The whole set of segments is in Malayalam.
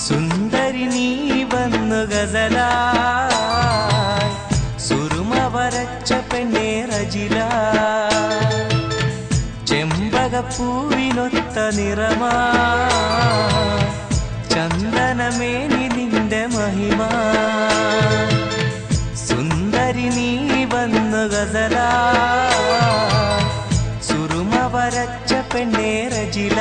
സുന്ദരി നീ വന്നു ഗസലായി സുറുമ വരച്ച പെണ്ണേ റജില ചെമ്പകപ്പൂവിനൊത്ത നിറമാ ചന്ദനമേനി നിന്റെ മഹിമ സുന്ദരി നീ വന്നു ഗസലായി സുറുമ വരച്ച പെണ്ണേ റജില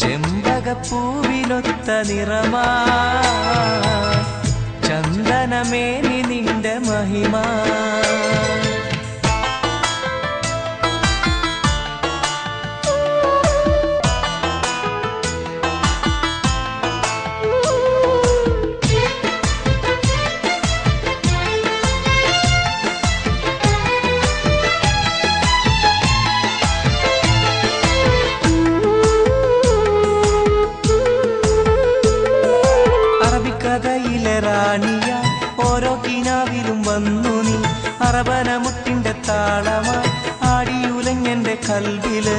ചെമ്പകപ്പൂവിനൊത്ത നിറമാ ചന്ദനമേനി നിന്റെ മഹിമ റാണിയ ഓരോ കിനാവിലും വന്നു നീ അറബനമുട്ടിന്റെ താളമായി ആടിയുലഞ്ഞെന്റെ കൽവില്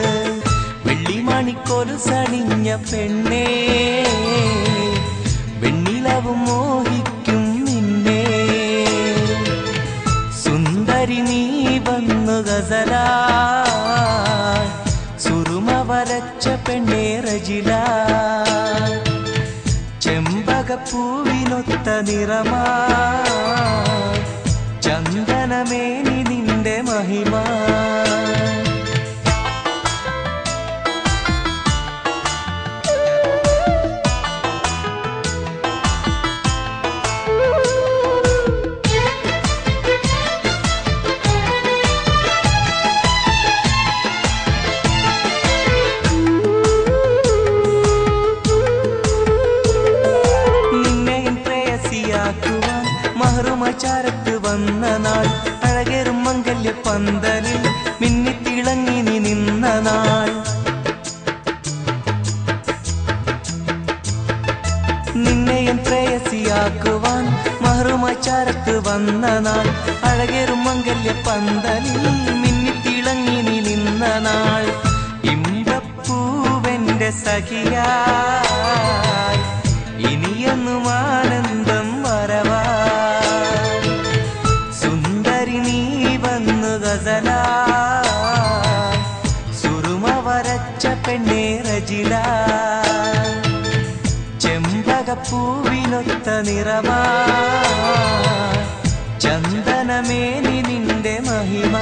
വെള്ളിമണിക്കോല് സണിഞ്ഞ പെണ്ണേ വെണ്ണിലവും മോഹിക്കും നിന്നെ സുന്ദരി നീ വന്നു ഗസലായി സുറുമ വരച്ച പെണ്ണേ റജില ചെമ്പകപ്പൂവിനൊത്ത നിറമാ ചന്ദനമേനി നിന്റെ മഹിമ മഹറുമചാരത്ത് വന്ന നാൾ അഴകേറും മംഗല്യ പന്തലിൽ മിന്നിത്തിളങ്ങി നീ നിന്ന നാൾ നിന്നെയും പ്രേയസിയാക്കുവാൻ മഹറുമചാരത്ത് വന്ന നാൾ അഴകേറും മംഗല്യ പന്തലിൽ മിന്നിത്തിളങ്ങി നീ നിന്ന നാൾ ഇമ്പപ്പൂവെന്റെ സഖിയായി ഇനിയൊന്നും ആനന്ദം വരവാ സുറുമ വരച്ച പെണ്ണേ റജില ചെമ്പകപ്പൂവിനൊത്ത നിറമാ ചന്ദനമേനി നിന്റെ മഹിമ